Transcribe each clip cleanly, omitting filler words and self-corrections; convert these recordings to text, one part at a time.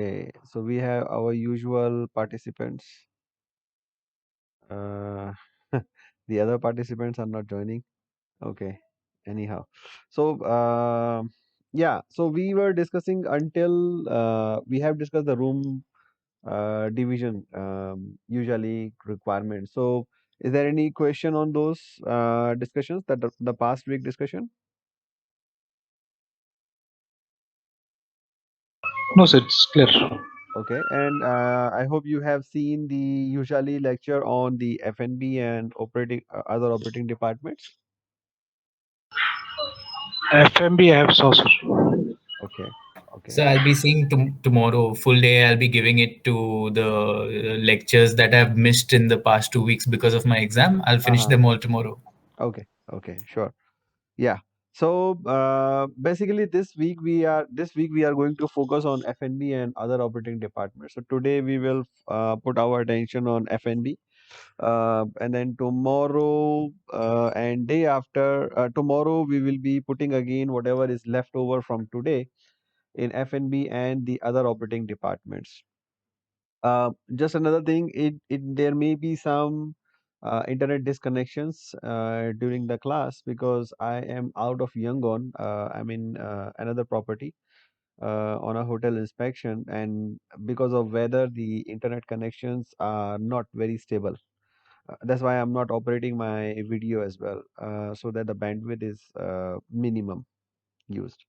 Okay, so we have our usual participants. Uh, the other participants are not joining. Okay, anyhow. So, yeah, so we were discussing until we have discussed the room division, usually requirements. So, is there any question on those discussions that the past week discussion? No, sir, it's clear. Okay, and I hope you have seen the usually lecture on the FNB and operating other operating departments. FMB I have saw, sir. Okay, okay. So I'll be seeing tomorrow full day. I'll be giving it to the lectures that I've missed in the past 2 weeks because of my exam. I'll finish Uh-huh. them all tomorrow. Okay, okay, sure. Yeah. So basically this week we are going to focus on FNB and other operating departments. So today we will put our attention on FNB. And then tomorrow and day after tomorrow we will be putting again whatever is left over from today in FNB and the other operating departments. Just another thing, it there may be some internet disconnections during the class because I am out of Yangon. I'm in another property on a hotel inspection, and because of weather, the internet connections are not very stable. That's why I'm not operating my video as well, so that the bandwidth is minimum used.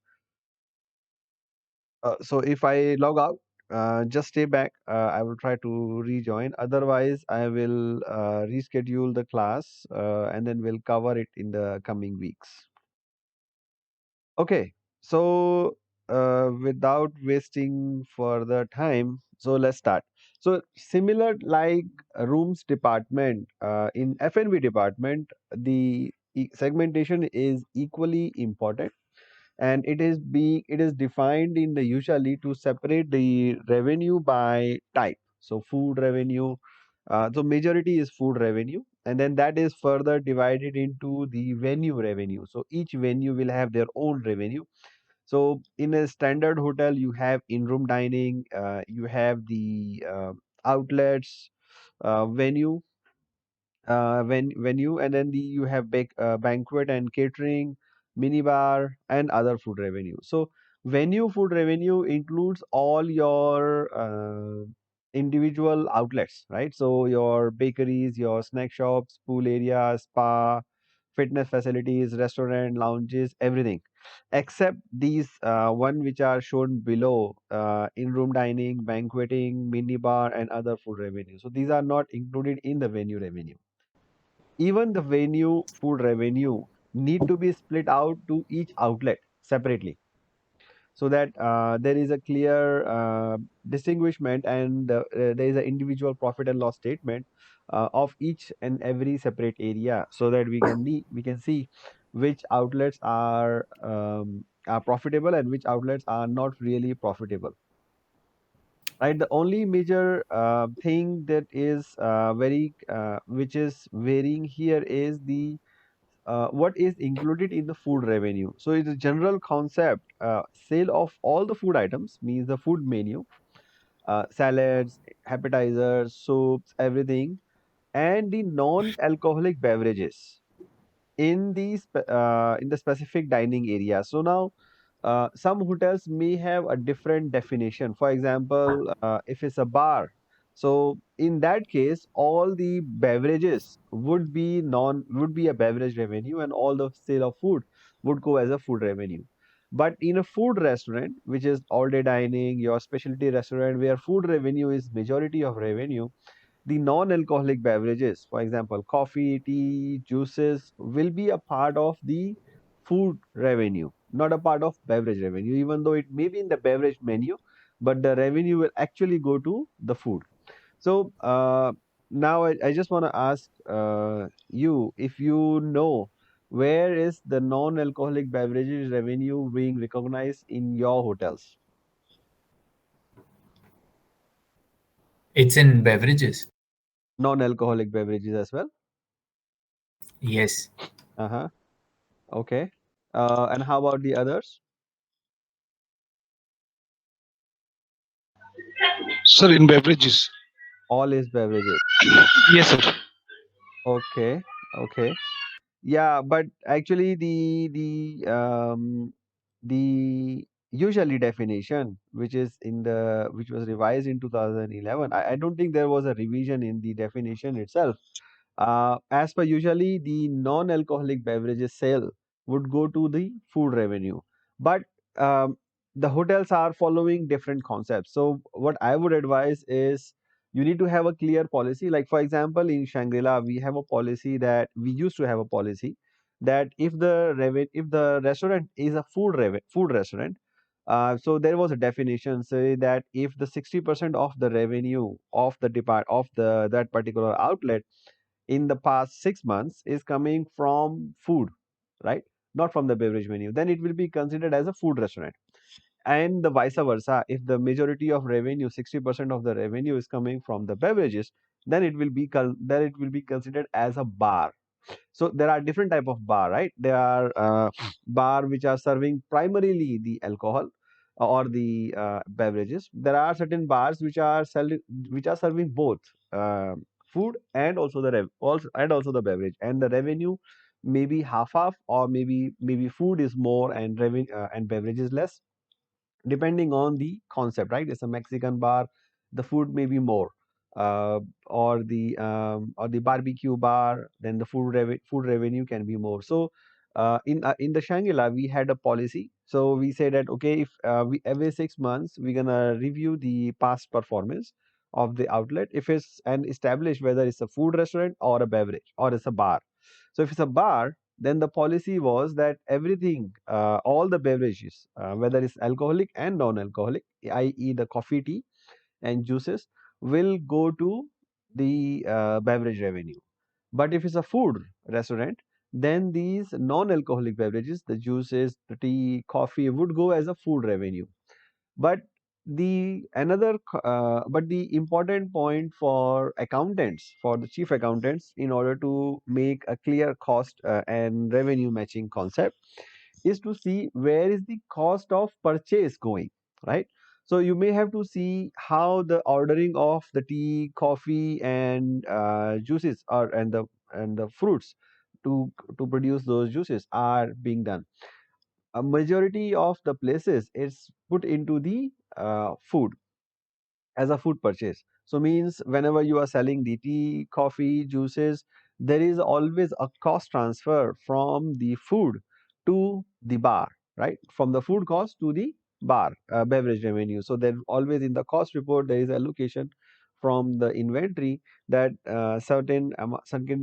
So if I log out, just stay back. I will try to rejoin. Otherwise, I will reschedule the class and then we'll cover it in the coming weeks. Okay. So without wasting further time, so let's start. So similar like rooms department, in FNB department, the segmentation is equally important, and it is defined in the usually to separate the revenue by type. So food revenue, so majority is food revenue, and then that is further divided into the venue revenue. So each venue will have their own revenue. So in a standard hotel you have in-room dining, you have the outlets, venue, venue, and then you have banquet and catering, minibar, and other food revenue. So venue food revenue includes all your individual outlets, right? So your bakeries, your snack shops, pool areas, spa, fitness facilities, restaurant, lounges, everything except these one which are shown below, in-room dining, banqueting, minibar, and other food revenue. So these are not included in the venue revenue. Even the venue food revenue need to be split out to each outlet separately, so that there is a clear distinguishment, and there is an individual profit and loss statement of each and every separate area, so that we can see which outlets are profitable and which outlets are not really profitable, right? The only major thing that is very which is varying here is the what is included in the food revenue. So it's a general concept. Sale of all the food items means the food menu, salads, appetizers, soups, everything, and the non-alcoholic beverages in the specific dining area. So now, some hotels may have a different definition. For example, if it's a bar, so in that case, all the beverages would be a beverage revenue, and all the sale of food would go as a food revenue. But in a food restaurant, which is all day dining, your specialty restaurant, where food revenue is majority of revenue, the non-alcoholic beverages, for example, coffee, tea, juices, will be a part of the food revenue, not a part of beverage revenue, even though it may be in the beverage menu, but the revenue will actually go to the food. So now I just want to ask you if you know where is the non-alcoholic beverages revenue being recognized in your hotels? It's in beverages. Non-alcoholic beverages as well? Yes. Uh-huh. Okay. And how about the others? Sir, in beverages. All is beverages. Yes, sir. Okay, okay. Yeah, but actually the usually definition which was revised in 2011, I don't think there was a revision in the definition itself. As per usually, the non-alcoholic beverages sale would go to the food revenue, but um, the hotels are following different concepts. So what I would advise is you need to have a clear policy. Like for example, in Shangri-La, we have a policy that we used to have a policy that if the restaurant is a food restaurant, so there was a definition say that if the 60% of the revenue of the depart of the that particular outlet in the past 6 months is coming from food, right? Not from the beverage menu, then it will be considered as a food restaurant. And the vice versa, if the majority of revenue, 60% of the revenue is coming from the beverages, then it will be considered as a bar. So there are different type of bar, right? There are bar which are serving primarily the alcohol or the beverages. There are certain bars which are serving both uh, food and also also the beverage, and the revenue maybe half or maybe food is more and revenue and beverage is less, depending on the concept, right? It's a Mexican bar, the food may be more, uh, or the barbecue bar, then the food revenue can be more. So in the Shangri-La, we had a policy. So we say that okay, if we every 6 months we're gonna review the past performance of the outlet, if it's and establish whether it's a food restaurant or a beverage or it's a bar. So if it's a bar, then the policy was that everything, all the beverages, whether it's alcoholic and non-alcoholic, i.e., the coffee, tea, and juices, will go to the beverage revenue. But if it's a food restaurant, then these non-alcoholic beverages, the juices, the tea, coffee, would go as a food revenue. But but the important point for accountants, for the chief accountants, in order to make a clear cost and revenue matching concept, is to see where is the cost of purchase going, right? So you may have to see how the ordering of the tea, coffee, and juices are and the fruits to produce those juices are being done. A majority of the places it's put into the food as a food purchase. So means whenever you are selling the tea, coffee, juices, there is always a cost transfer from the food to the bar, right? From the food cost to the bar beverage revenue. So then always in the cost report there is allocation from the inventory that certain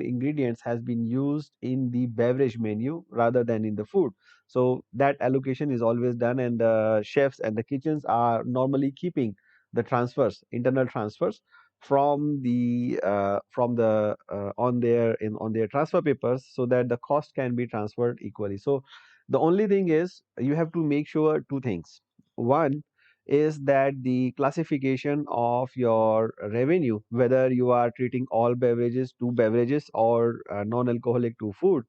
ingredients has been used in the beverage menu rather than in the food. So that allocation is always done, and the chefs and the kitchens are normally keeping the transfers, internal transfers from the on their transfer papers, so that the cost can be transferred equally. So the only thing is you have to make sure two things. One is that the classification of your revenue, whether you are treating all beverages to beverages or non-alcoholic to food,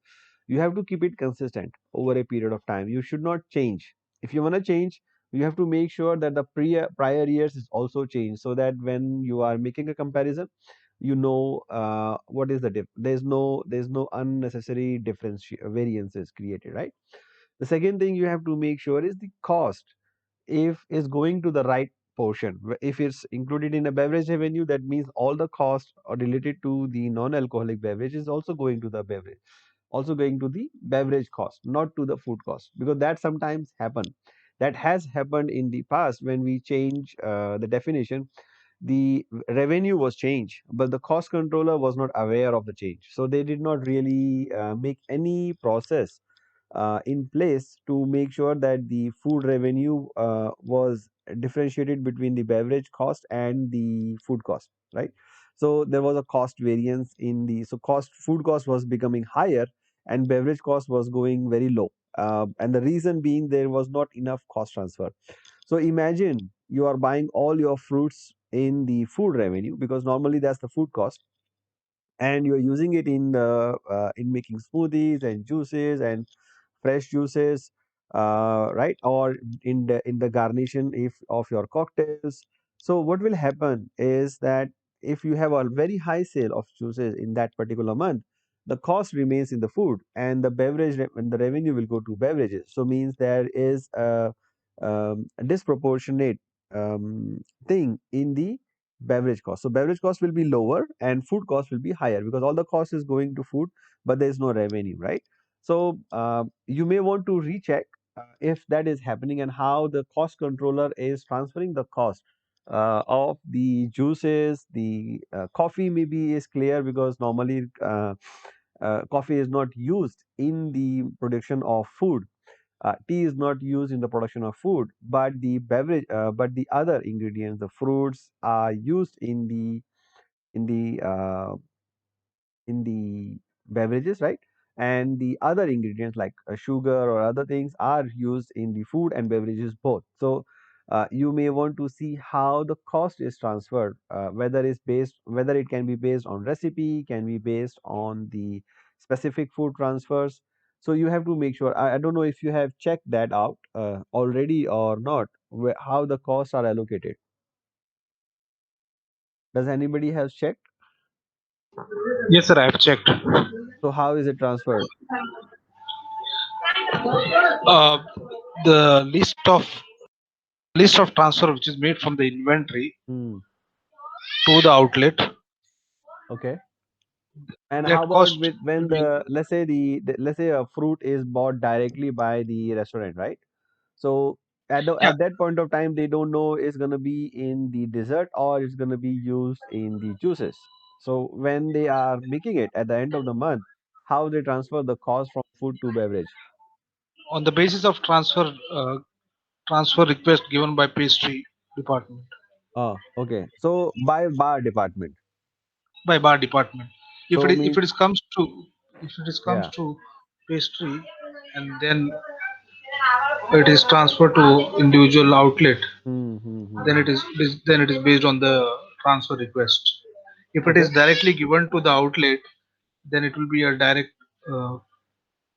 you have to keep it consistent over a period of time. You should not change. If you want to change, you have to make sure that the prior years is also changed, so that when you are making a comparison, you know what is the there's no unnecessary variances created, right? The second thing you have to make sure is the cost, if is going to the right portion. If it's included in a beverage revenue, that means all the costs are related to the non-alcoholic beverage is also going to the beverage, also going to the beverage cost, not to the food cost, because that sometimes happen. That has happened in the past when we change the definition. The revenue was changed, but the cost controller was not aware of the change, so they did not really make any process in place to make sure that the food revenue was differentiated between the beverage cost and the food cost, right? So there was a cost variance in the so cost food cost was becoming higher and beverage cost was going very low, and the reason being there was not enough cost transfer. So imagine you are buying all your fruits in the food revenue, because normally that's the food cost, and you're using it in making smoothies and juices and fresh juices, right? Or in the garnishing if of your cocktails. So what will happen is that if you have a very high sale of juices in that particular month, the cost remains in the food, and the and the revenue will go to beverages. So means there is a disproportionate thing in the beverage cost. So beverage cost will be lower and food cost will be higher because all the cost is going to food, but there is no revenue, right? So you may want to recheck if that is happening and how the cost controller is transferring the cost of the juices. The coffee maybe is clear because normally coffee is not used in the production of food. Tea is not used in the production of food, but the other ingredients, the fruits, are used in the in the beverages, right? And the other ingredients like sugar or other things are used in the food and beverages both. So you may want to see how the cost is transferred, whether it can be based on recipe, can be based on the specific food transfers. So you have to make sure. I don't know if you have checked that out already or not, how the costs are allocated. Does anybody has checked? Yes, sir, I have checked. So how is it transferred? Uh, the list of transfer which is made from the inventory Hmm. to the outlet, Okay. And how that about cost with when will be let's say let's say a fruit is bought directly by the restaurant, right? So yeah at that point of time, they don't know it's gonna be in the dessert or it's gonna be used in the juices. So when they are making it at the end of the month, how they transfer the cost from food to beverage? on the basis of transfer request given by pastry department, Oh, okay. So by bar department. by bar department. If So if means it is comes to comes yeah. to pastry, and then it is transferred to individual outlet, Hmm, hmm, hmm, then hmm. then it is based on the transfer request. If it Okay. is directly given to the outlet, then it will be a uh,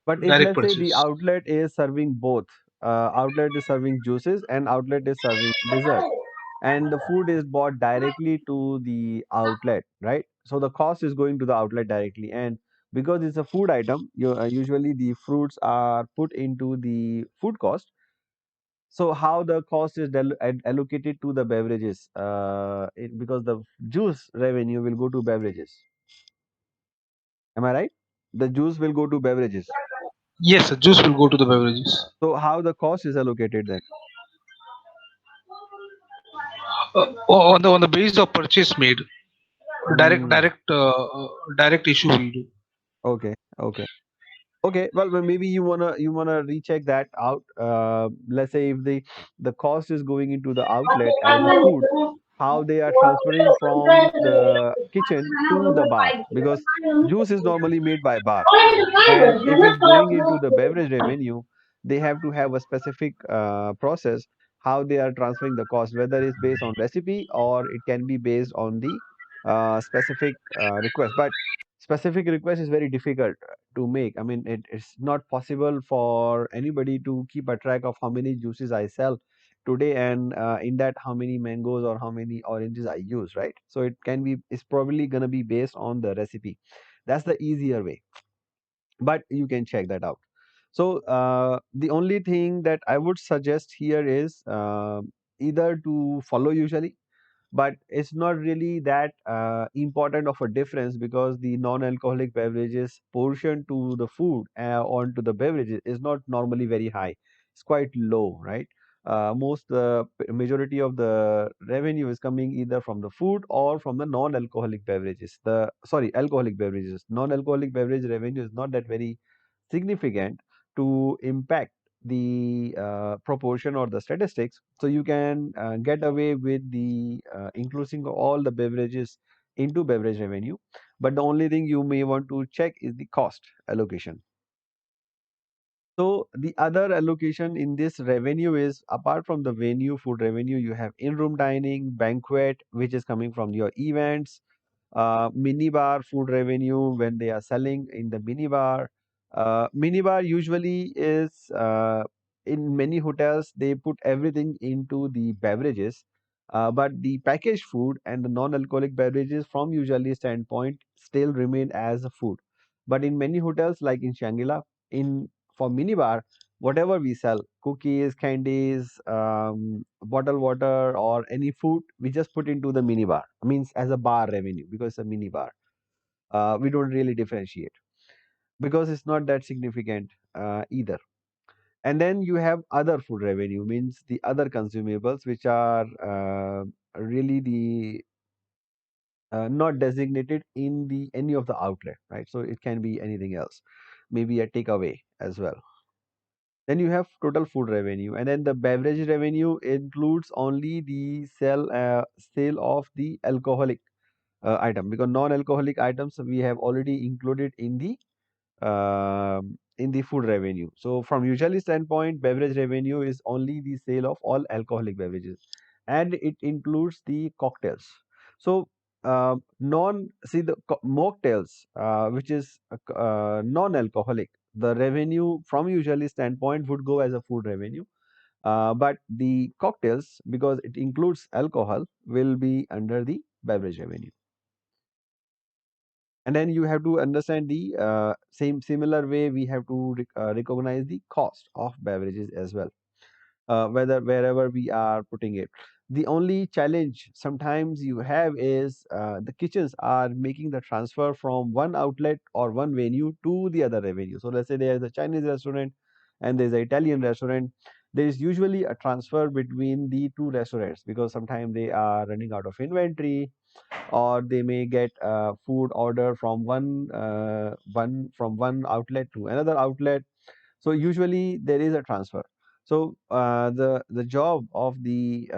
But if direct let's say the purchase. outlet is serving both, outlet is serving juices and outlet is serving dessert, and the food is bought directly to the outlet, right? So the cost is going to the outlet directly, and because it's a food item, usually the fruits are put into the food cost. So how the cost is allocated to the beverages? Because the juice revenue will go to beverages. Am I right? The juice will go to beverages. Yes, the juice will go to the beverages. So how the cost is allocated then? On the basis of purchase made, direct Hmm. direct direct issue will do. Okay. Okay. Okay. Well, maybe you wanna recheck that out. Let's say if the cost is going into the outlet as a food, how they are transferring from the kitchen to the bar, because juice is normally made by bar, and if it's going into the beverage revenue, they have to have a specific process how they are transferring the cost, whether it's based on recipe or it can be based on the specific request. But specific request is very difficult to make. I mean, it's not possible for anybody to keep a track of how many juices I sell today, and in that how many mangoes or how many oranges I use, right? So it's probably gonna be based on the recipe. That's the easier way, but you can check that out. So the only thing that I would suggest here is either to follow usually, but it's not really that important of a difference because the non-alcoholic beverages portion to the food onto the beverages is not normally very high. It's quite low, right? Most majority of the revenue is coming either from the food or from the non-alcoholic beverages. The sorry, alcoholic beverages. Non-alcoholic beverage revenue is not that very significant to impact the proportion or the statistics. So you can get away with the including all the beverages into beverage revenue. But the only thing you may want to check is the cost allocation. So the other allocation in this revenue is apart from the venue food revenue, you have in-room dining, banquet, which is coming from your events, minibar food revenue when they are selling in the minibar. Minibar usually is in many hotels they put everything into the beverages. But the packaged food and the non-alcoholic beverages from usually standpoint still remain as a food. But in many hotels like in Shangri-La, in for minibar, whatever we sell, cookies, candies, bottled water or any food, we just put into the minibar. Means as a bar revenue because it's a minibar. We don't really differentiate because it's not that significant either. And then you have other food revenue, means the other consumables which are really the not designated in the any of the outlet, right? So it can be anything else, maybe a takeaway as well. Then you have total food revenue, and then the beverage revenue includes only the sale of the alcoholic item, because non-alcoholic items we have already included in the food revenue. So from usually standpoint, beverage revenue is only the sale of all alcoholic beverages, and it includes the cocktails. So non see the mocktails, which is non-alcoholic, the revenue from usually standpoint would go as a food revenue. But the cocktails, because it includes alcohol, will be under the beverage revenue. And then you have to understand the similar way we have to recognize the cost of beverages as well, whether wherever we are putting it. The only challenge sometimes you have is the kitchens are making the transfer from one outlet or one venue to the other venue. So let's say there is a Chinese restaurant and there's an Italian restaurant. There is usually a transfer between the two restaurants because sometimes they are running out of inventory, or they may get food order from one outlet to another outlet. So usually there is a transfer. So the job of the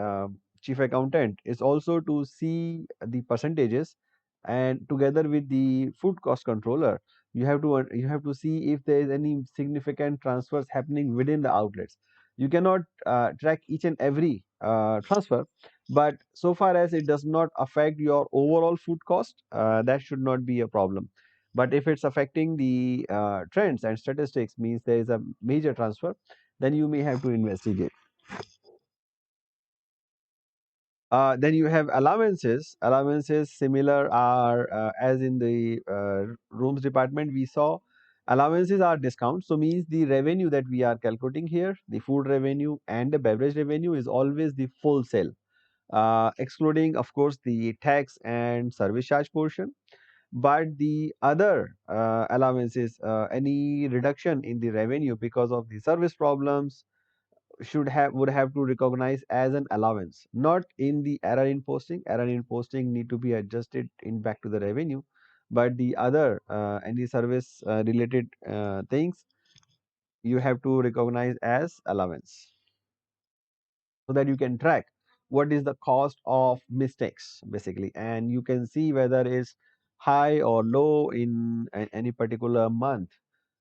chief accountant is also to see the percentages, and together with the food cost controller, you have to see if there is any significant transfers happening within the outlets. You cannot track each and every transfer, but so far as it does not affect your overall food cost, that should not be a problem. But if it's affecting the trends and statistics, means there is a major transfer, then you may have to investigate. Then you have allowances. Allowances similar are as in the rooms department we saw. Allowances are discounts. So means the revenue that we are calculating here, the food revenue and the beverage revenue is always the full sale, excluding of course the tax and service charge portion. But the other allowances, any reduction in the revenue because of the service problems, would have to recognize as an allowance, not in the error in posting. Error in posting need to be adjusted in back to the revenue, but the other any service related things you have to recognize as allowance, so that you can track what is the cost of mistakes basically, and you can see whether it's high or low in any particular month,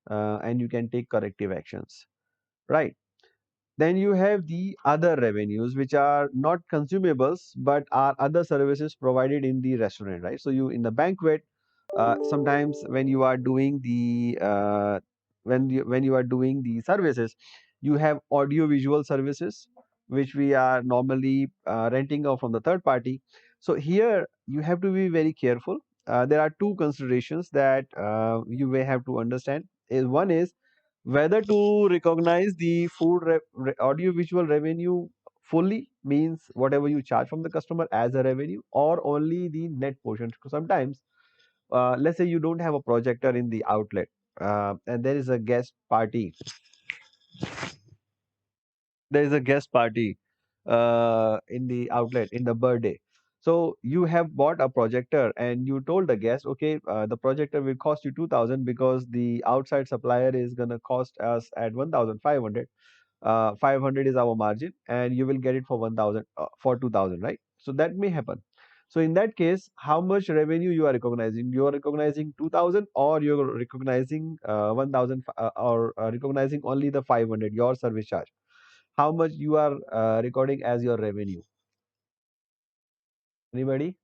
and you can take corrective actions, right? Then you have the other revenues, which are not consumables but are other services provided in the restaurant, right? So you in the banquet, sometimes when you are doing the when you are doing the services, you have audio visual services which we are normally renting out from the third party. So here you have to be very careful. There are two considerations that you may have to understand. Is one is whether to recognize the audio visual revenue fully, means whatever you charge from the customer as a revenue, or only the net portion. Because sometimes let's say you don't have a projector in the outlet, and there is a guest party in the outlet in the birthday. So you have bought a projector and you told the guest, okay, the projector will cost you 2000 because the outside supplier is going to cost us at 1500. 500 is our margin and you will get it for 1000 for 2000, right? So that may happen. So in that case, how much revenue you are recognizing? You are recognizing 2000, or you're recognizing 1000, or recognizing only the 500 your service charge? How much you are recording as your revenue? Anybody?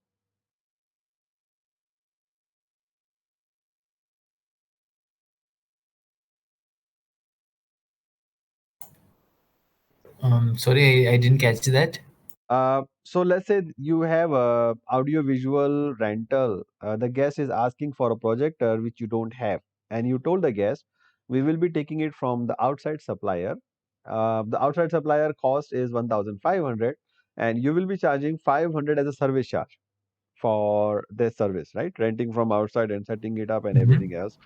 Sorry, I didn't catch that. So let's say you have a audio-visual rental. The guest is asking for a projector which you don't have, and you told the guest, we will be taking it from the outside supplier. The outside supplier cost is 1,500, and you will be charging 500 as a service charge for this service, right? Renting from outside and setting it up and Mhm. everything else.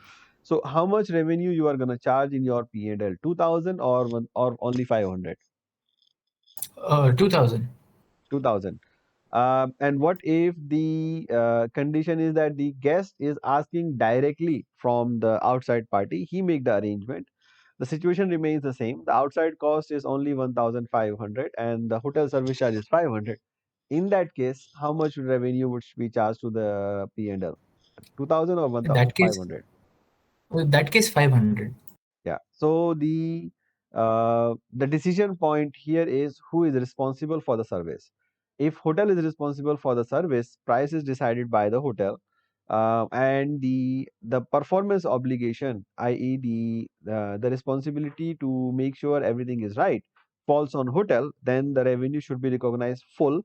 So how much revenue you are gonna charge in your P&L? 2,000 or one or only 500? 2000. 2,000. And what if the condition is that the guest is asking directly from the outside party? He make the arrangement. The situation remains the same. The outside cost is only 1,500 and the hotel service charge is 500. In that case, how much revenue would be charged to the P&L? 2,000 or In that case, 1,500? 500. Yeah. So the decision point here is who is responsible for the service. If hotel is responsible for the service, price is decided by the hotel, and the performance obligation, i.e., the responsibility to make sure everything is right, falls on hotel. Then the revenue should be recognized full.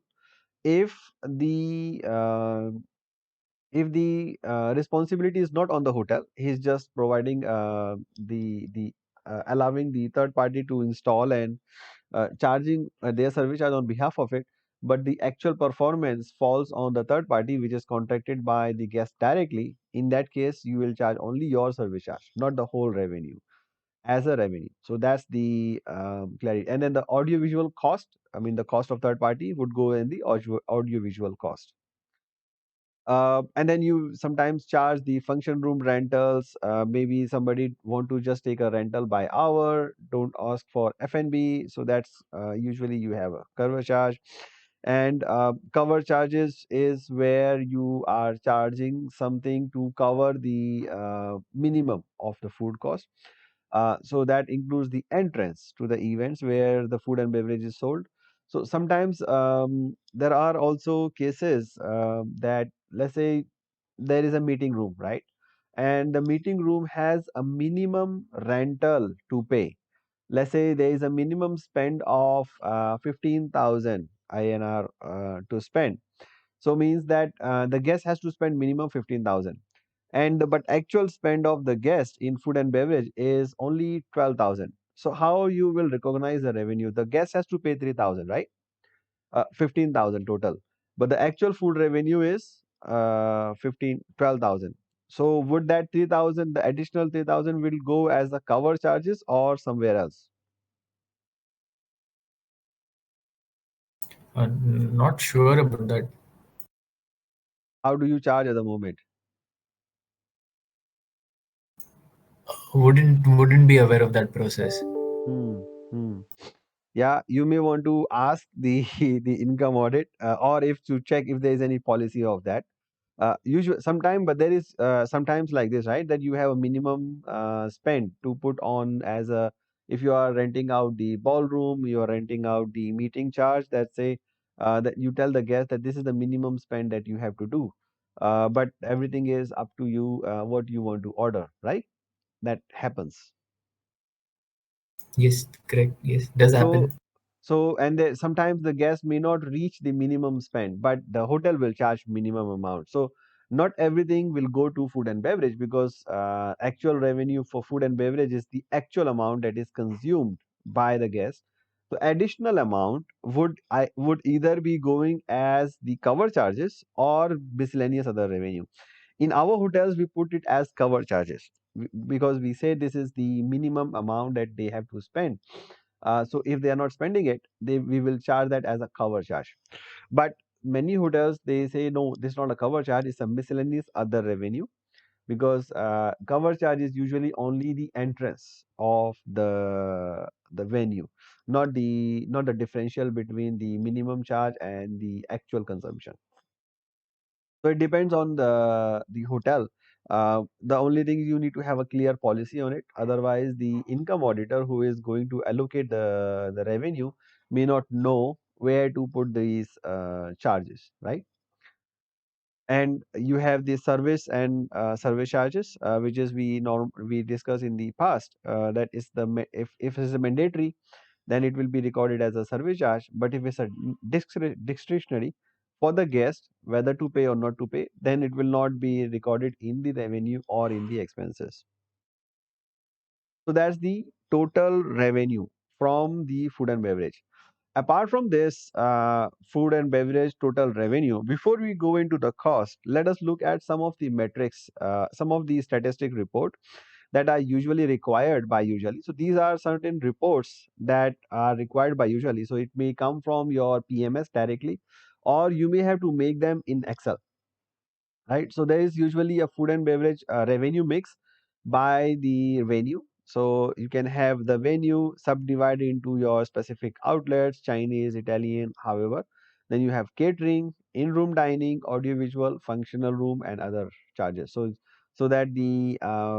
If the responsibility is not on the hotel, he's just providing the allowing the third party to install and charging their service charge on behalf of it, but the actual performance falls on the third party which is contracted by the guest directly. In that case, you will charge only your service charge, not the whole revenue as a revenue. So that's the clarity. And then the audio-visual cost, I mean the cost of third party would go in the audio-visual cost. And then you sometimes charge the function room rentals. Maybe somebody want to just take a rental by hour, don't ask for F&B. So that's usually you have a cover charge. And cover charges is where you are charging something to cover the minimum of the food cost. So that includes the entrance to the events where the food and beverage is sold. So sometimes there are also cases that, let's say, there is a meeting room, right? And the meeting room has a minimum rental to pay. Let's say there is a minimum spend of 15,000 INR to spend. So means that the guest has to spend minimum 15,000, but actual spend of the guest in food and beverage is only 12,000. So how you will recognize the revenue? The guest has to pay 3,000, right? 15,000 total, but the actual food revenue is 12,000. So would that 3,000, the additional 3,000 will go as the cover charges or somewhere else? Not sure about that. How do you charge at the moment? Wouldn't be aware of that process. Hmm. Hmm. Yeah, you may want to ask the the income audit, or if to check if there is any policy of that. Usually, sometime, but there is sometimes like this, right? That you have a minimum spend to put on as a, if you are renting out the ballroom, you are renting out the meeting charge. That say that you tell the guest that this is the minimum spend that you have to do, but everything is up to you. What you want to order, right? That happens. Yes, correct. Yes, does So happen. and sometimes the guest may not reach the minimum spend, but the hotel will charge minimum amount. So not everything will go to food and beverage, because actual revenue for food and beverage is the actual amount that is consumed by the guest. So additional amount would either be going as the cover charges or miscellaneous other revenue. In our hotels, we put it as cover charges because we say this is the minimum amount that they have to spend. So if they are not spending it, we will charge that as a cover charge. But many hotels, they say no, this is not a cover charge; it's a miscellaneous other revenue, because cover charge is usually only the entrance of the venue, not the differential between the minimum charge and the actual consumption. So it depends on the hotel. The only thing, you need to have a clear policy on it. Otherwise, the income auditor who is going to allocate the revenue may not know where to put these charges, right? And you have the service and service charges, which is we discussed in the past. That is if it's a mandatory, then it will be recorded as a service charge. But if it's a discretionary for the guest whether to pay or not to pay, then it will not be recorded in the revenue or in the expenses. So that's the total revenue from the food and beverage. Apart from this food and beverage total revenue, before we go into the cost, let us look at some of the metrics, some of the statistic report that are usually required by usually. So these are certain reports that are required by usually. So it may come from your PMS directly, or you may have to make them in Excel, right? So there is usually a food and beverage revenue mix by the venue. So you can have the venue subdivided into your specific outlets, Chinese, Italian, however. Then you have catering, in-room dining, audiovisual, functional room, and other charges. So that the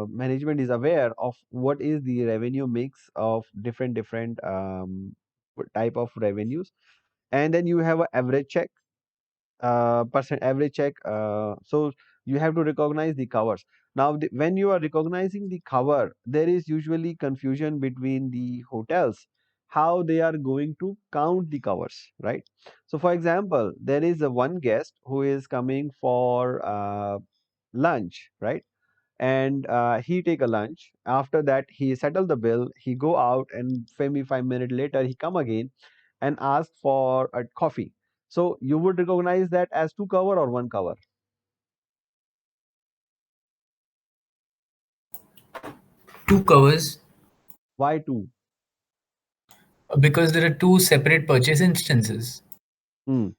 management is aware of what is the revenue mix of different type of revenues. And then you have an average check, percent average check. So you have to recognize the covers. Now, when you are recognizing the cover, there is usually confusion between the hotels how they are going to count the covers, right? So, for example, there is a one guest who is coming for lunch, right? And he take a lunch. After that, he settle the bill. He go out, and maybe 5 minutes later, he come again and ask for a coffee. So you would recognize that as two cover or one cover. Two covers, Why two? because there are two separate purchase instances. Hmm.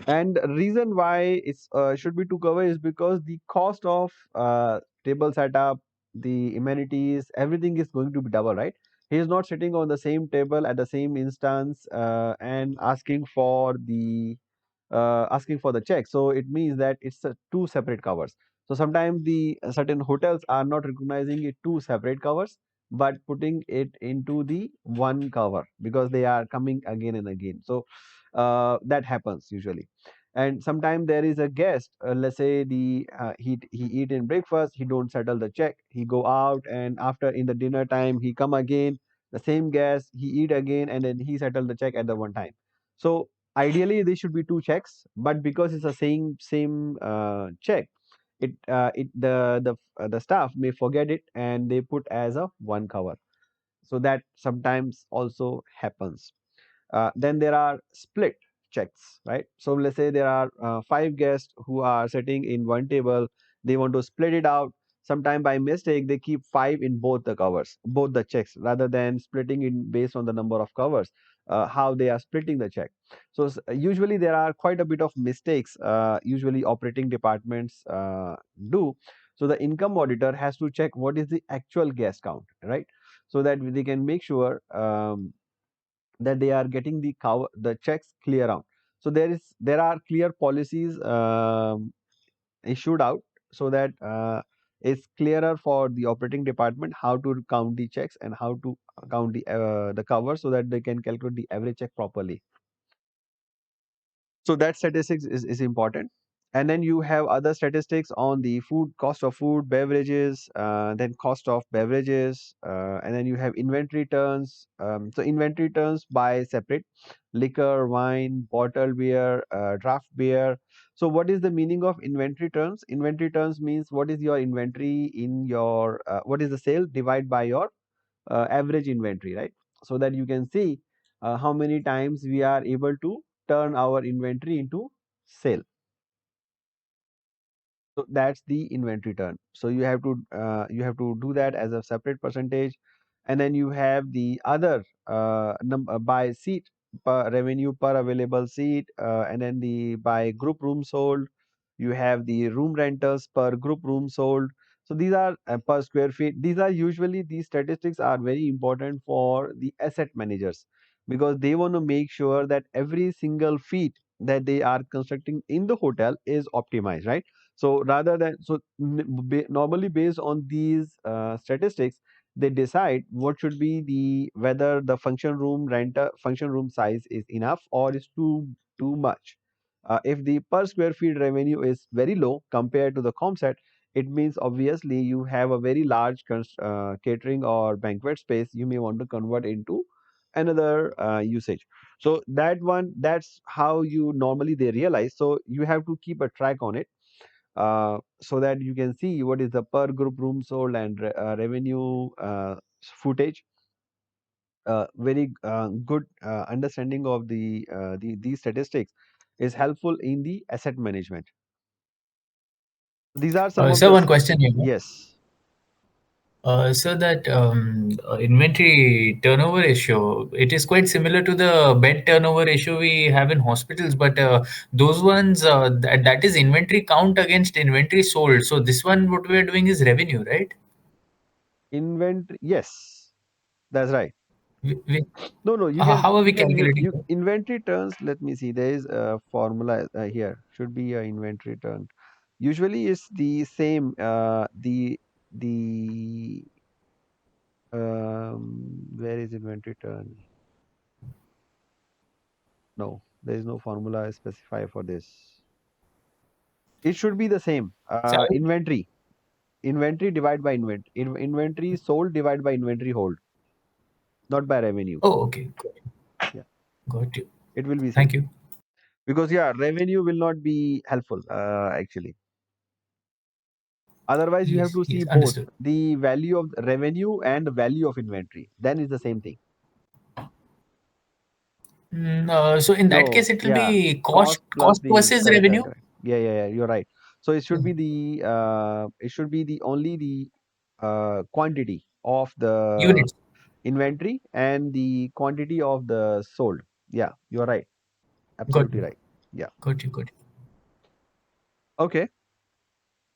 And reason why it's should be two cover is because the cost of table setup, the amenities, everything is going to be double, right? He is not sitting on the same table at the same instance and asking for the check. So it means that it's two separate covers. So sometimes the certain hotels are not recognizing it two separate covers, but putting it into the one cover because they are coming again and again. So that happens usually. And sometimes there is a guest. Let's say he eat in breakfast. He don't settle the check. He go out, and after in the dinner time he come again. The same guest he eat again, and then he settle the check at the one time. So ideally there should be two checks, but because it's the same check, the staff may forget it and they put as a one cover. So that sometimes also happens. Then there are split checks, right? So let's say there are five guests who are sitting in one table. They want to split it out. Sometime by mistake, they keep five in both the covers, both the checks, rather than splitting it based on the number of covers, how they are splitting the check. So usually there are quite a bit of mistakes, usually operating departments do. So the income auditor has to check what is the actual guest count, right? So that they can make sure that they are getting the checks clear out. So there are clear policies issued out so that it's clearer for the operating department how to count the checks and how to count the cover so that they can calculate the average check properly. So that statistics is important. And then you have other statistics on the food, cost of food, beverages, then cost of beverages, and then you have inventory turns. So inventory turns by separate: liquor, wine, bottled beer, draft beer. So what is the meaning of inventory turns? Inventory turns means what is your inventory in your, what is the sale divided by your average inventory, right? So that you can see how many times we are able to turn our inventory into sale. So that's the inventory turn. So you have to do that as a separate percentage. And then you have the other by seat, per revenue per available seat, and then the by group room sold. You have the room rentals per group room sold. So these are per square feet. These are usually, these statistics are very important for the asset managers because they want to make sure that every single feet that they are constructing in the hotel is optimized, right? So rather than so normally based on these statistics, they decide what should be the whether the function room size is enough or is too much. If the per square feet revenue is very low compared to the ComSet, it means obviously you have a very large catering or banquet space. You may want to convert into another usage. So that one, that's how you normally they realize. So you have to keep a track on it, so that you can see what is the per group room sold and revenue footage. Very good understanding of these statistics is helpful in the asset management. These are some of So the one question here. yes. So that inventory turnover ratio, it is quite similar to the bed turnover ratio we have in hospitals, but those ones, that is inventory count against inventory sold. So this one, what we are doing is revenue, right? Inventory, yes, that's right. We, No, no, how are we you can use calculating you that? inventory turns. Let me see. There is a formula here. Should be a inventory turn. Usually, it's the same. The where is inventory turn? No, there is no formula specified for this. It should be the same. So Inventory divided by inventory sold divided by inventory hold, not by revenue. oh, okay, Yeah, got you. it will be same Thank you. because yeah, revenue will not be helpful actually. Otherwise, you have Yes, to see yes, both understood. the value of the revenue and the value of inventory. Then it's the same thing. So in that No, case, it will yeah, be cost plus cost the versus correct, correct, revenue. correct. Yeah, yeah, yeah. You're right. So Mm, it should be the only the quantity of the Units. inventory and the quantity of the sold. Yeah, you're right. Got Absolutely you. right. Yeah. Got you. Got you. Okay.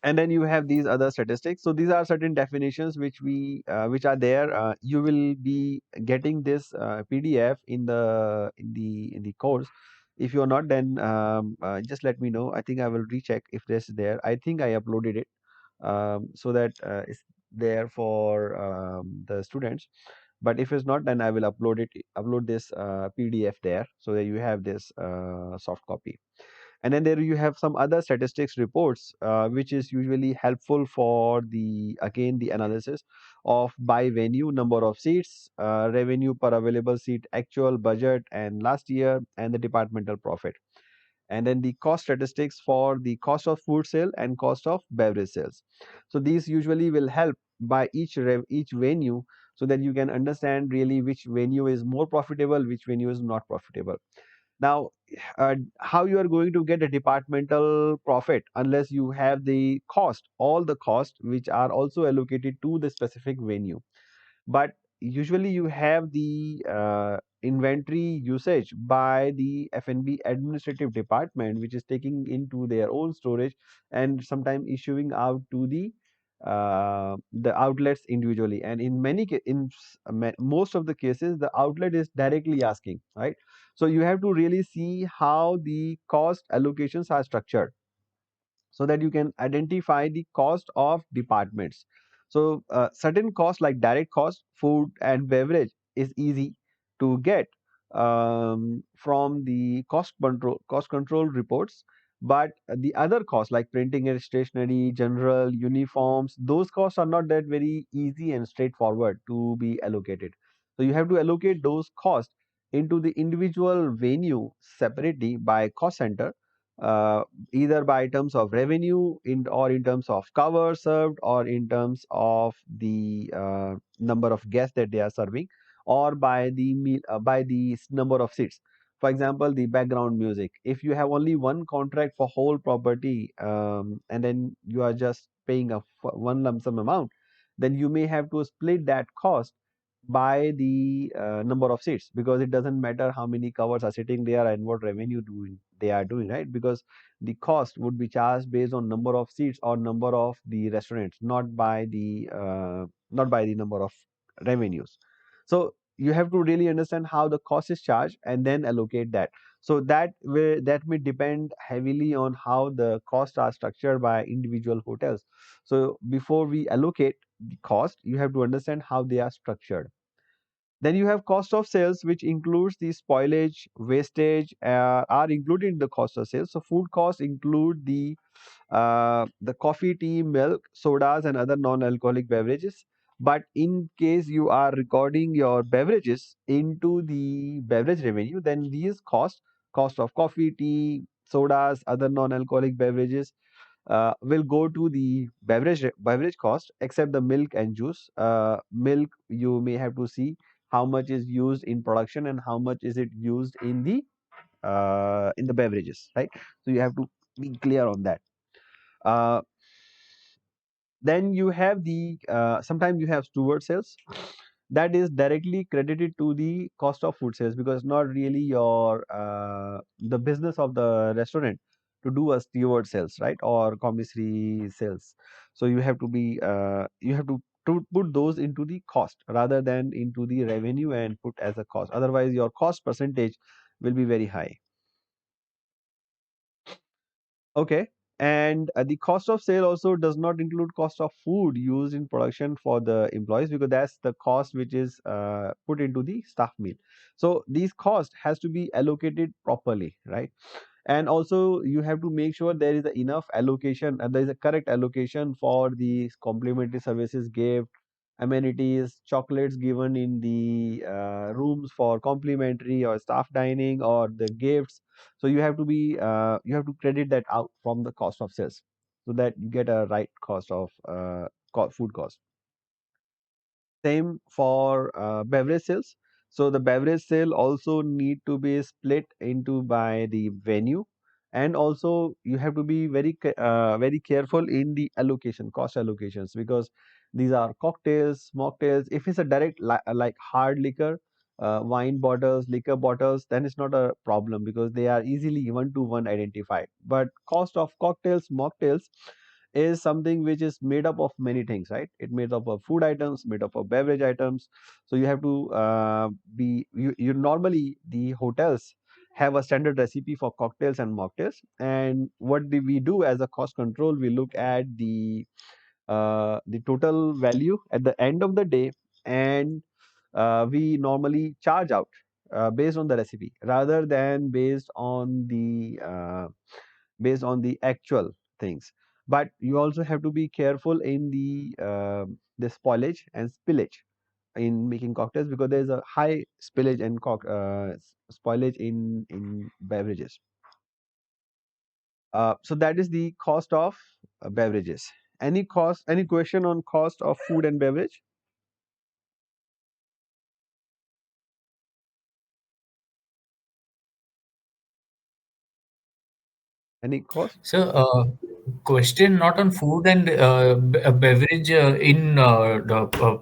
And then you have these other statistics. So these are certain definitions which are there. You will be getting this PDF in the course. If you're not, then just let me know. I think I will recheck if this is there. I think I uploaded it, so that it's there for the students. But if it's not, then I will upload this PDF there, so that you have this soft copy. And then there you have some other statistics reports, which is usually helpful for the again the analysis of by venue, number of seats, revenue per available seat, actual budget and last year, and the departmental profit. And then the cost statistics for the cost of food sale and cost of beverage sales. So these usually will help by each venue, so that you can understand really which venue is more profitable, which venue is not profitable. Now, how you are going to get a departmental profit unless you have the cost, all the costs which are also allocated to the specific venue. But usually you have the inventory usage by the F&B administrative department, which is taking into their own storage and sometimes issuing out to the outlets individually. And in most of the cases, the outlet is directly asking, right? So you have to really see how the cost allocations are structured, so that you can identify the cost of departments. So certain costs like direct cost, food and beverage is easy to get from the cost control reports. But the other costs like printing and stationery, general uniforms, those costs are not that very easy and straightforward to be allocated. So you have to allocate those costs into the individual venue separately by cost center, uh, either by terms of revenue or in terms of cover served, or in terms of the number of guests that they are serving, or by the number of seats. For example, the background music, if you have only one contract for whole property, and then you are just paying one lump sum amount, then you may have to split that cost by the number of seats, because it doesn't matter how many covers are sitting there and what revenue they are doing, right? Because the cost would be charged based on number of seats or number of the restaurants, not by the number of revenues. So you have to really understand how the cost is charged and then allocate that. So that may depend heavily on how the costs are structured by individual hotels. So before we allocate the cost, you have to understand how they are structured. Then you have cost of sales, which includes the spoilage, wastage, are included in the cost of sales. So food costs include the coffee, tea, milk, sodas, and other non-alcoholic beverages. But in case you are recording your beverages into the beverage revenue, then these cost of coffee, tea, sodas, other non-alcoholic beverages will go to the beverage cost, except the milk and juice. Milk, you may have to see how much is used in production and how much is it used in the beverages, right? So you have to be clear on that. Uh, then you have the sometimes you have steward sales that is directly credited to the cost of food sales, because not really your the business of the restaurant to do a steward sales, right, or commissary sales. So you have to be to put those into the cost rather than into the revenue and put as a cost, otherwise your cost percentage will be very high. Okay. And the cost of sale also does not include cost of food used in production for the employees, because that's the cost which is put into the staff meal. So these cost has to be allocated properly, right? And also you have to make sure there is a enough allocation and there is a correct allocation for the complimentary services, gift, amenities, chocolates given in the rooms for complimentary or staff dining or the gifts. So you have to credit that out from the cost of sales so that you get a right cost of food cost. Same for beverage sales. So the beverage sale also need to be split into by the venue, and also you have to be very careful in the allocation, cost allocations, because these are cocktails, mocktails. If it's a direct like hard liquor, wine bottles, liquor bottles, then it's not a problem because they are easily one to one identified. But cost of cocktails, mocktails is something which is made up of many things, right? It made up of food items, made up of beverage items. So you have to you normally the hotels have a standard recipe for cocktails and mocktails. And what do we do as a cost control? We look at the total value at the end of the day, and we normally charge out based on the recipe rather than based on the actual things. But you also have to be careful in the spoilage and spillage in making cocktails, because there is a high spillage and spoilage in beverages. So that is the cost of beverages. Any question on cost of food and beverage? Any cost? So, question not on food and beverage in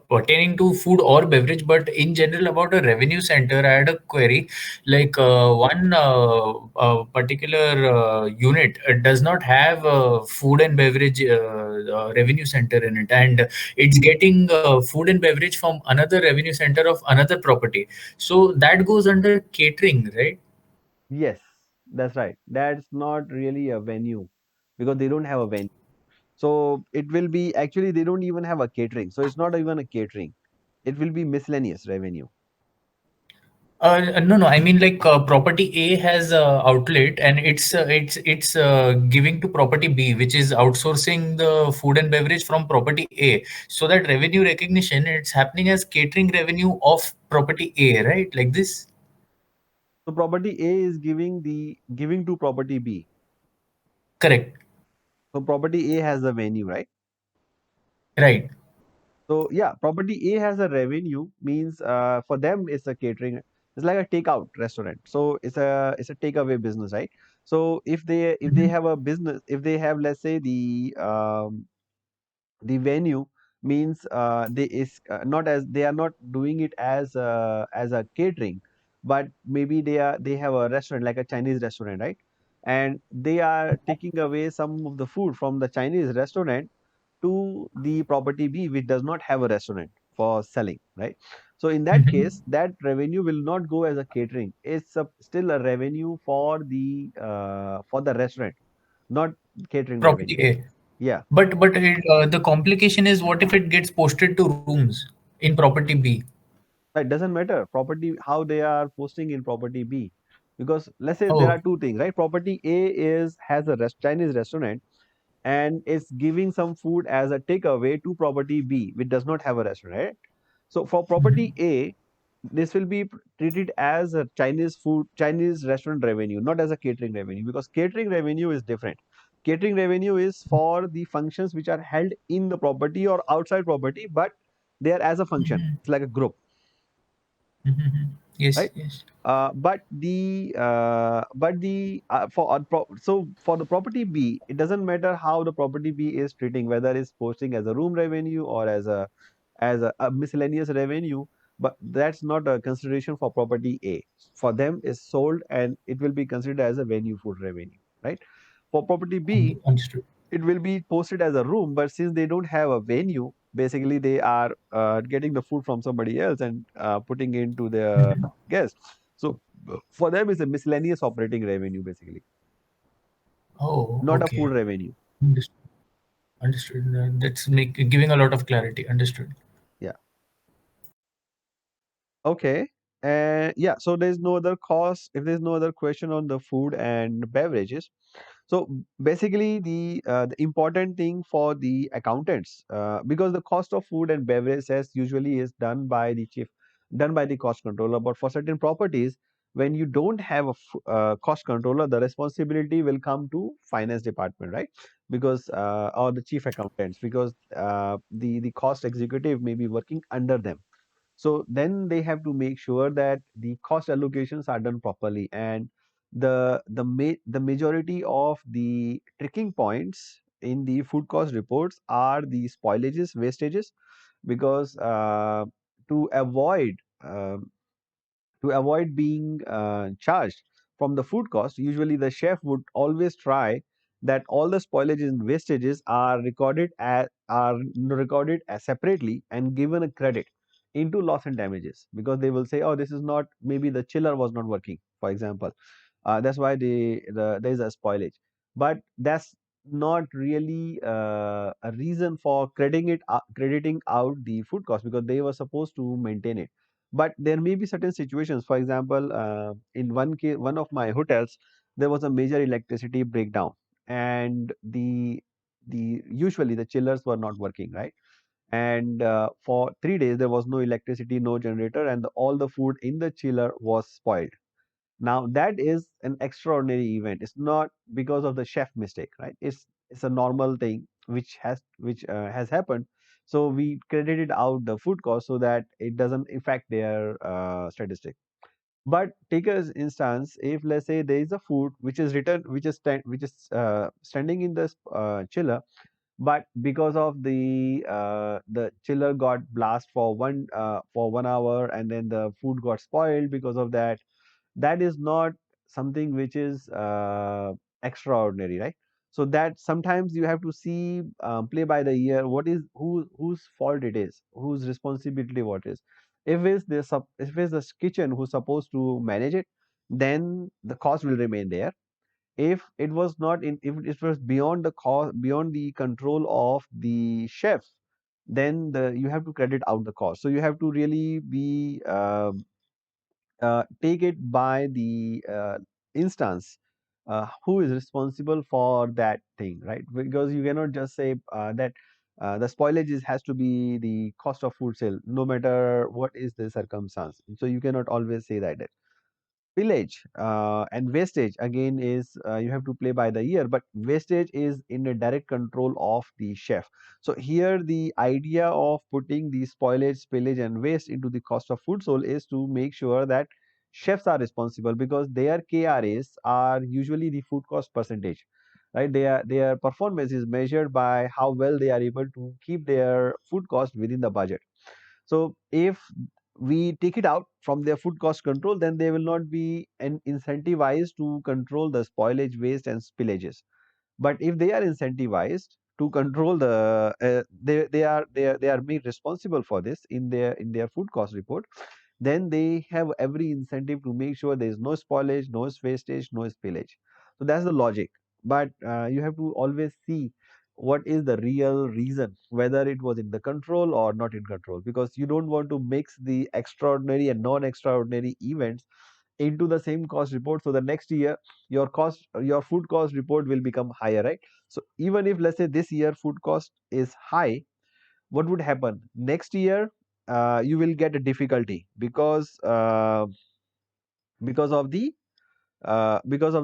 pertaining to food or beverage, but in general about a revenue center. I had a query, like one particular unit does not have food and beverage revenue center in it, and it's getting food and beverage from another revenue center of another property. So that goes under catering, right? Yes, that's right. That's not really a venue because they don't have a venue. So it will be actually they don't even have a catering. So it's not even a catering. It will be miscellaneous revenue. No, no. I mean, like property A has outlet, and it's giving to property B, which is outsourcing the food and beverage from property A. So that revenue recognition, it's happening as catering revenue of property A, right? Like this. So property A is giving to property B. Correct. So property A has a venue, right? Right. So yeah, property A has a revenue means for them it's a catering. It's like a takeout restaurant. So it's a takeaway business, right? So if they Mhm. have a business, if they have, let's say, the venue means they is not as they are not doing it as a catering, but maybe they have a restaurant like a Chinese restaurant, right? And they are taking away some of the food from the Chinese restaurant to the property B, which does not have a restaurant for selling, right? So in that Mhm. case, that revenue will not go as a catering. It's still a revenue for the restaurant, not catering Property revenue. A. Yeah. But the complication is, what if it gets posted to rooms in property B? It doesn't matter property how they are posting in property B, because let's say there are Oh. two things, right? Property A is has a Chinese restaurant, and it's giving some food as a takeaway to property B, which does not have a restaurant, right? So for property Mhm. A, this will be treated as a Chinese restaurant revenue, not as a catering revenue, because catering revenue is different. Catering revenue is for the functions which are held in the property or outside property, but they are as a function. Mhm. It's like a group, Mhm. Yes, right? yes. But the for so for the property B, it doesn't matter how the property B is treating, whether it's posting as a room revenue or as a miscellaneous revenue, but that's not a consideration for property A. For them, is sold and it will be considered as a venue food revenue, right? For property B, Understood. it will be posted as a room, but since they don't have a venue, basically they are getting the food from somebody else and putting into their Mhm. guests. So for them, it's a miscellaneous operating revenue, basically, Oh, not a food okay. revenue. Understood. Understood. That's giving a lot of clarity. Understood. Yeah. Okay. And yeah, so there's no other cost. If there's no other question on the food and beverages, so basically, the important thing for the accountants, because the cost of food and beverages usually is done by the cost controller. But for certain properties, when you don't have a cost controller, the responsibility will come to finance department, right? Because or the chief accountants, because the cost executive may be working under them. So then they have to make sure that the cost allocations are done properly, and the majority of the tricking points in the food cost reports are the spoilages, wastages, because to avoid um to avoid being charged from the food cost, usually the chef would always try that all the spoilages and wastages are recorded as separately and given a credit into loss and damages, because they will say, oh, this is not, maybe the chiller was not working, for example. That's why there is a spoilage, but that's not really a reason for crediting out the food cost, because they were supposed to maintain it. But there may be certain situations, for example, in one case, one of my hotels, there was a major electricity breakdown, and the usually the chillers were not working, right? And for 3 days there was no electricity, no generator, and all the food in the chiller was spoiled. Now that is an extraordinary event. It's not because of the chef mistake, right? It's a normal thing which has happened. So we credited out the food cost so that it doesn't affect their statistic. But take as instance, if let's say there is a food which is written, which is standing in the chiller, but because of the chiller got blast for 1 hour, and then the food got spoiled because of that, that is not something which is extraordinary, right? So that sometimes you have to see, play by the ear, what is whose fault it is, whose responsibility what is. If it's the kitchen who's supposed to manage it, then the cost will remain there. If it was beyond the cost, beyond the control of the chef, then you have to credit out the cost. So you have to really be take it by the instance, who is responsible for that thing, right? Because you cannot just say that the spoilage has to be the cost of food sale, no matter what is the circumstance. So you cannot always say that. Spillage and wastage again is, you have to play by the ear, but wastage is in a direct control of the chef. So here the idea of putting the spoilage, spillage, and waste into the cost of food sold is to make sure that chefs are responsible, because their KRAs are usually the food cost percentage, right? Their performance is measured by how well they are able to keep their food cost within the budget. So if we take it out from their food cost control, then they will not be incentivized to control the spoilage, waste, and spillages. But if they are incentivized to control they are made responsible for this in their food cost report, then they have every incentive to make sure there is no spoilage, no wastage, no spillage. So that's the logic. But you have to always see what is the real reason, whether it was in the control or not in control, because you don't want to mix the extraordinary and non-extraordinary events into the same cost report. So the next year your food cost report will become higher, right? So even if, let's say, this year food cost is high, what would happen next year? You will get a difficulty because of the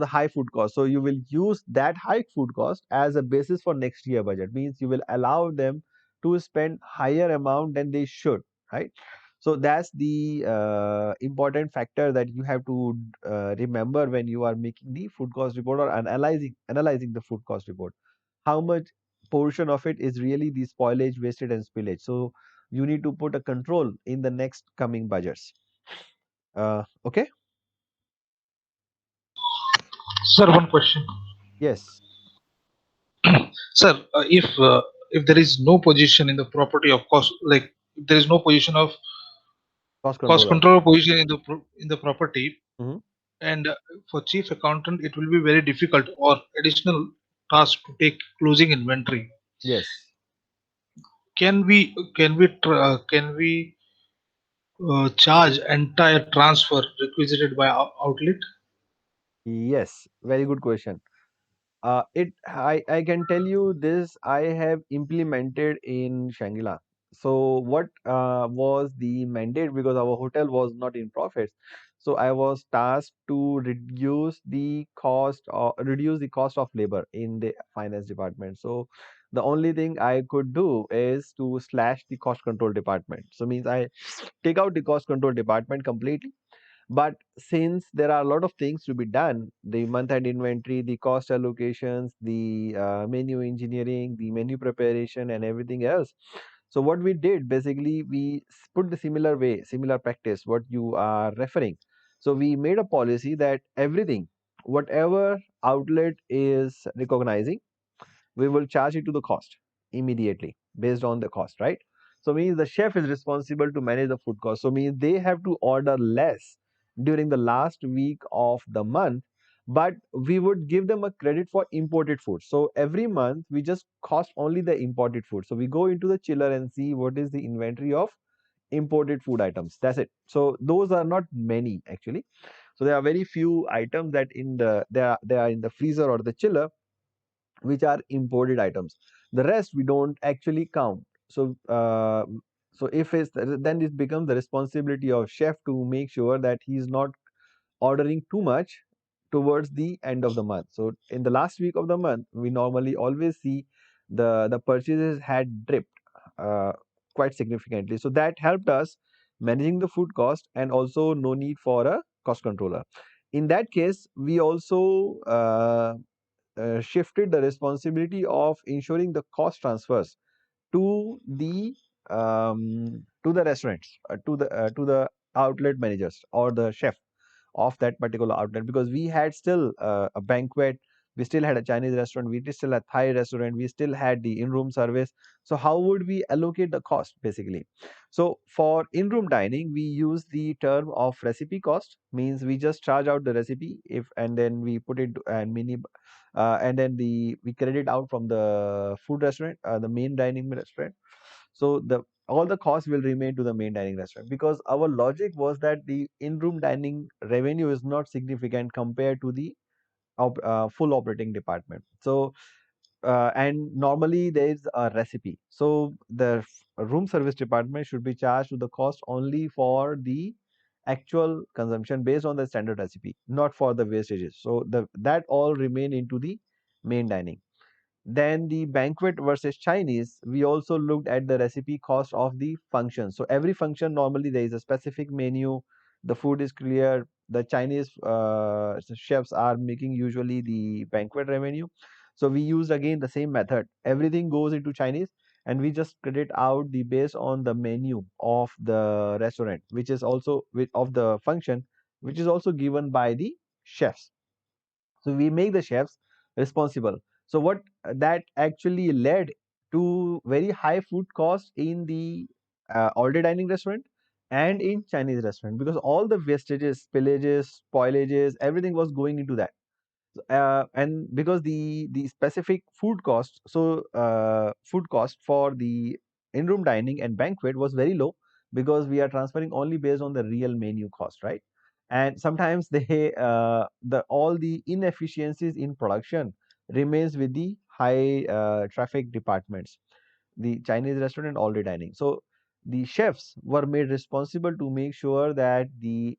high food cost. So you will use that high food cost as a basis for next year budget. Means you will allow them to spend higher amount than they should, right? So that's the important factor that you have to remember when you are making the food cost report or analyzing the food cost report. How much portion of it is really the spoilage, wastage, and spillage? So you need to put a control in the next coming budgets. Okay. Sir, one question. Yes. Sir, if there is no position in the property of cost, like if there is no position of Cost cost controller. control position in the in the property, Hmm. and for chief accountant, it will be very difficult or additional task to take closing inventory. Yes. Can we charge entire transfer requisited by outlet? Yes, very good question. I can tell you this, I have implemented in Shangri-La. So what was the mandate, because our hotel was not in profits. So I was tasked to reduce the cost of labor in the finance department. So the only thing I could do is to slash the cost control department. So means I take out the cost control department completely. But since there are a lot of things to be done, the month-end inventory, the cost allocations, the menu engineering, the menu preparation, and everything else. So what we did basically, we put the similar way, similar practice, what you are referring. So we made a policy that everything, whatever outlet is recognizing, we will charge it to the cost immediately based on the cost, right? So means the chef is responsible to manage the food cost. So means they have to order less during the last week of the month, but we would give them a credit for imported food. So every month we just cost only the imported food. So we go into the chiller and see what is the inventory of imported food items. That's it. So those are not many actually. So there are very few items that they are in the freezer or the chiller, which are imported items. The rest we don't actually count. So if it's then it becomes the responsibility of chef to make sure that he's not ordering too much towards the end of the month. So in the last week of the month, we normally always see the purchases had dipped uh, quite significantly. So that helped us managing the food cost, and also no need for a cost controller. In that case, we also shifted the responsibility of ensuring the cost transfers to the restaurants, to the outlet managers or the chef of that particular outlet, because we had still a banquet, we still had a Chinese restaurant, we still had Thai restaurant, we still had the in-room service. So how would we allocate the cost basically? So for in-room dining, we use the term of recipe cost. Means we just charge out the recipe, if and then we put it and mini and then we credit out from the food restaurant, the main dining restaurant. So the all the costs will remain to the main dining restaurant, because our logic was that the in-room dining revenue is not significant compared to the full operating department. So and normally there is a recipe. So the room service department should be charged to the cost only for the actual consumption based on the standard recipe, not for the wastages. So that all remain into the main dining. Then the banquet versus Chinese, we also looked at the recipe cost of the function. So every function, normally there is a specific menu, the food is clear. The Chinese chefs are making usually the banquet revenue. So we used again the same method. Everything goes into Chinese, and we just credit out the based on the menu of the restaurant, which is also of the function, which is also given by the chefs. So we make the chefs responsible. So what that actually led to very high food cost in the all-day dining restaurant and in Chinese restaurant, because all the wastages, spillages, spoilages, everything was going into that. And because the specific food cost, so food cost for the in-room dining and banquet was very low, because we are transferring only based on the real menu cost, right? and sometimes they the all the inefficiencies in production remains with the high traffic departments, the Chinese restaurant and all the dining. So the chefs were made responsible to make sure that the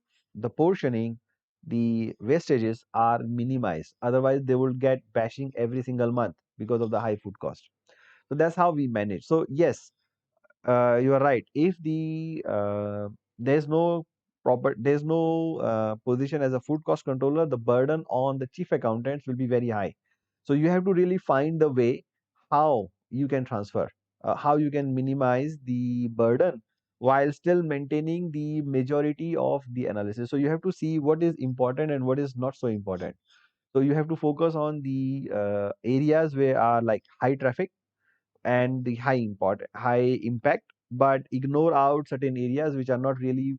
portioning, the wastages are minimized. Otherwise, they will get bashing every single month because of the high food cost. So that's how we manage. So yes, you are right. If there's no there's no position as a food cost controller, the burden on the chief accountants will be very high. So you have to really find the way how you can transfer, how you can minimize the burden while still maintaining the majority of the analysis. So you have to see what is important and what is not so important. So you have to focus on the areas where are like high traffic and the high impact, but ignore out certain areas which are not really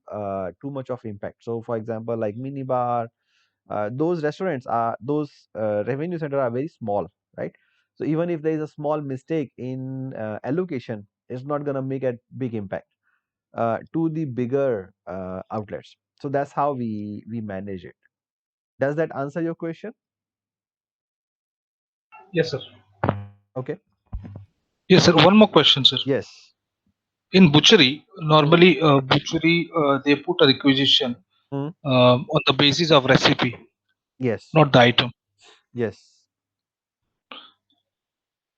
too much of impact. So for example, like minibar, those restaurants are those revenue center are very small, right? So even if there is a small mistake in allocation, it's not going to make a big impact to the bigger outlets. So that's how we manage it. Does that answer your question? Yes, sir. Okay. Yes, sir. One more question, sir. Yes. In butchery, Mm, normally butchery they put a requisition mm, on the basis of recipe, yes. not the item. Yes.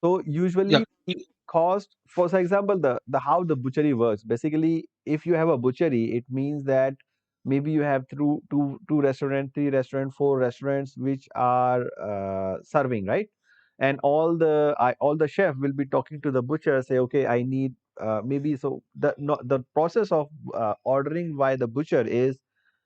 So Yeah. usually the cost, for example, the how the butchery works. Basically, if you have a butchery, it means that maybe you have through two restaurant, three restaurant, four restaurants which are serving, right? And all the chef will be talking to the butcher, say, okay, I need maybe so the no, the process of ordering by the butcher is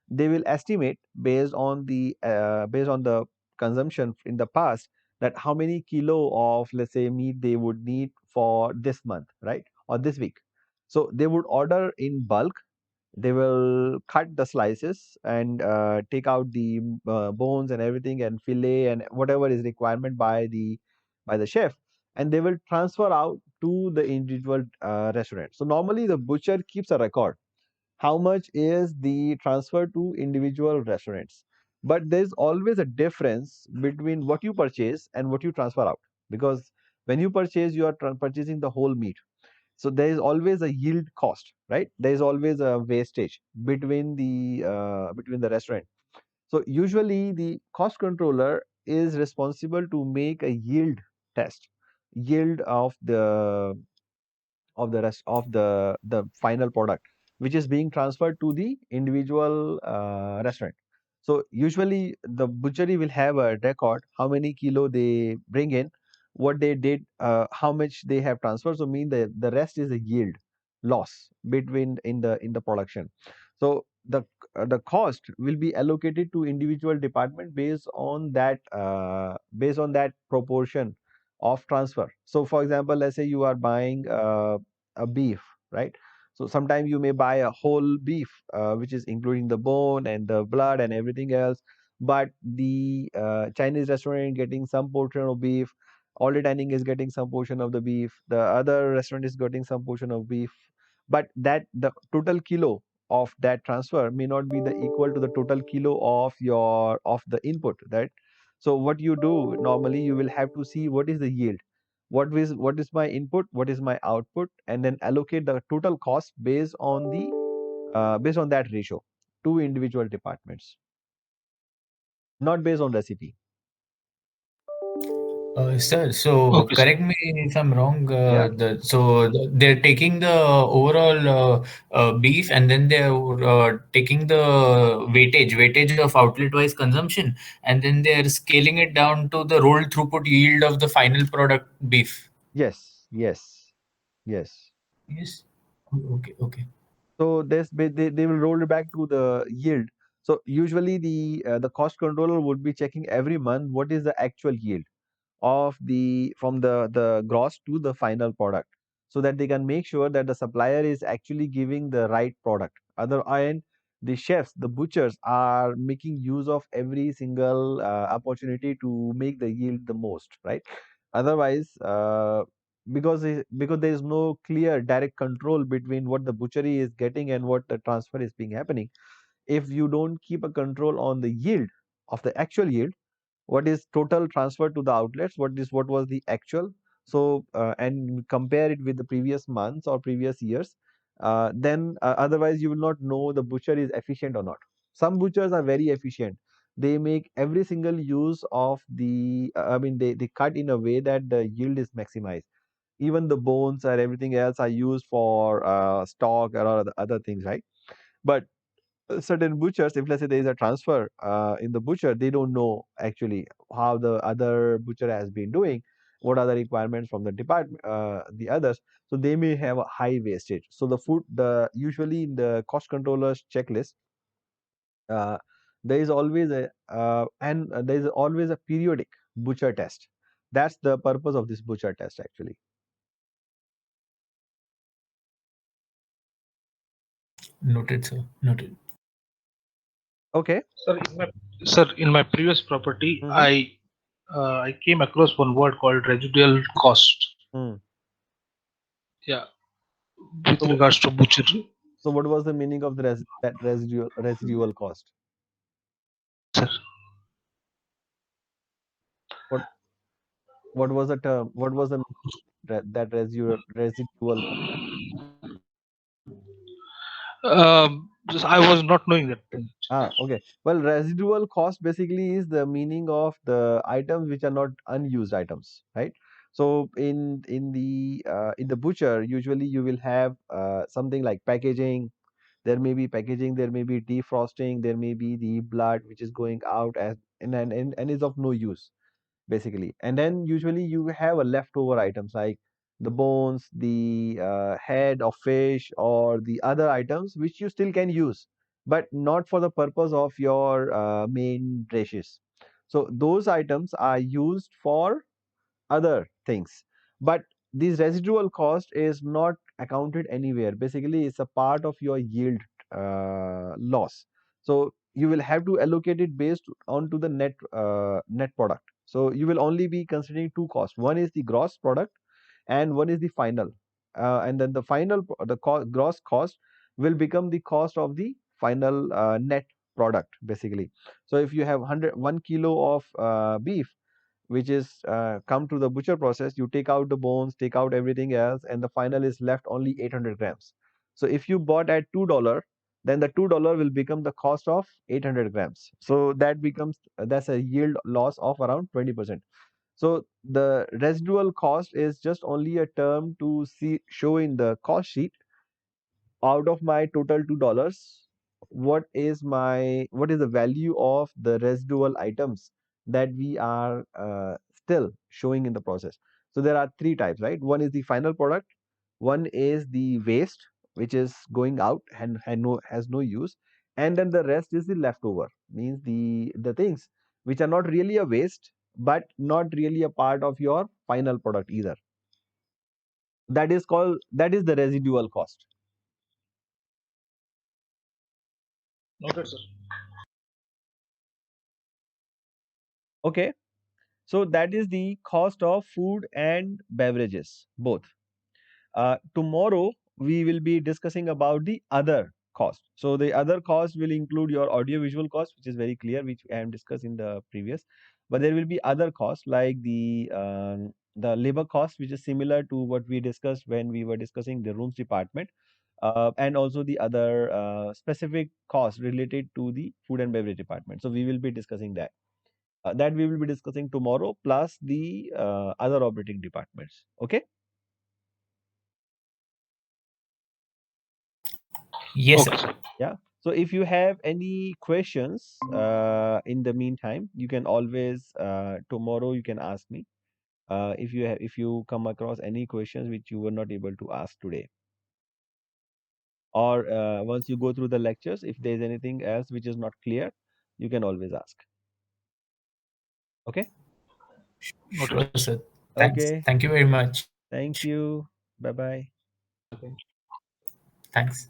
they will estimate based on the consumption in the past, that how many kilo of, let's say, meat they would need for this month, right, or this week. So they would order in bulk. They will cut the slices and take out the bones and everything and fillet and whatever is requirement by the chef, and they will transfer out to the individual restaurant. So normally the butcher keeps a record how much is the transfer to individual restaurants. But there's always a difference between what you purchase and what you transfer out, because when you purchase, you are purchasing the whole meat. So there is always a yield cost, right? There is always a wastage between the restaurant. So usually the cost controller is responsible to make a yield test, yield of the rest of the final product which is being transferred to the individual restaurant. So usually the butchery will have a record how many kilo they bring in, what they did, how much they have transferred. So mean the rest is a yield loss between in the production. So the cost will be allocated to individual department based on that proportion of transfer. So for example, let's say you are buying a beef, right? So sometimes you may buy a whole beef, which is including the bone and the blood and everything else. But the Chinese restaurant getting some portion of beef, all the dining is getting some portion of the beef, the other restaurant is getting some portion of beef. But that the total kilo of that transfer may not be the equal to the total kilo of of the input, right? So what you do normally, you will have to see what is the yield, what is my input, what is my output, and then allocate the total cost based on that ratio to individual departments, not based on recipe. Sir, so Okay, sir. correct me if I'm wrong. Yeah. They're taking the overall beef, and then they're taking the weightage of outlet-wise consumption, and then they're scaling it down to the rolled throughput yield of the final product beef. Yes. Yes. Yes. Yes. Okay. Okay. So they will roll it back to the yield. So usually the cost controller would be checking every month what is the actual yield of the from the gross to the final product, so that they can make sure that the supplier is actually giving the right product. Other and the chefs, the butchers are making use of every single opportunity to make the yield the most, right? Otherwise, because there is no clear direct control between what the butchery is getting and what the transfer is being happening, if you don't keep a control on the yield of the actual yield, what is total transfer to the outlets, what was the actual. So and compare it with the previous months or previous years, then otherwise you will not know the butcher is efficient or not. Some butchers are very efficient. They make every single use of the I mean they cut in a way that the yield is maximized. Even the bones and everything else are used for stock or other things, right? But certain butchers, if let's say there is a transfer in the butcher, they don't know actually how the other butcher has been doing, what are the requirements from the department, the others. So they may have a high wastage. So the usually in the cost controllers checklist, uh, there is always there is always a periodic butcher test. That's the purpose of this butcher test actually. Noted, sir. Noted. Okay. Sir, in my previous property, Mm-hmm. I came across one word called residual cost. Mm. Yeah, with So, regards to butchery. so what was the meaning of the that residual cost? Sir, What what was the term? What was the that residual cost? just I was not knowing that thing. Ah, okay. Well, residual cost basically is the meaning of the items which are not unused items, right? So in the butcher, usually you will have something like packaging. There may be packaging, there may be defrosting, there may be the blood which is going out as and is of no use basically. And then usually you have a leftover items like the bones, the head of fish, or the other items which you still can use, but not for the purpose of your main dishes. So those items are used for other things. But this residual cost is not accounted anywhere. Basically, it's a part of your yield loss. So you will have to allocate it based onto the net product. So you will only be considering two costs. One is the gross product, and one is the final. And then the gross cost will become the cost of the final net product, basically. So if you have 1 kilo of beef which is come to the butcher process, you take out the bones, take out everything else, and the final is left only 800 grams. So if you bought at $2, then the $2 will become the cost of 800 grams. So that's a yield loss of around 20%. So the residual cost is just only a term to show in the cost sheet, out of my total $2, what is the value of the residual items that we are still showing in the process. So there are three types, right? One is the final product, one is the waste which is going out and has no use, and then the rest is the leftover, means the things which are not really a waste but not really a part of your final product either. That is the residual cost. Noted, sir. Okay. So that is the cost of food and beverages, both. Tomorrow we will be discussing about the other cost. So the other cost will include your audio-visual cost, which is very clear, which I am discussed in the previous. But there will be other costs like the labor cost, which is similar to what we discussed when we were discussing the rooms department, and also the other specific costs related to the food and beverage department. So we will be discussing that we will be discussing tomorrow, plus the other operating departments. Okay. Yes, Okay, sir. sir. Yeah. So if you have any questions in the meantime, you can always tomorrow you can ask me if you come across any questions which you were not able to ask today, or once you go through the lectures, if there is anything else which is not clear, you can always ask. Okay. Noted. Sure, sir. Thanks. Okay. Thank you very much. Thank you. Bye bye. Thanks.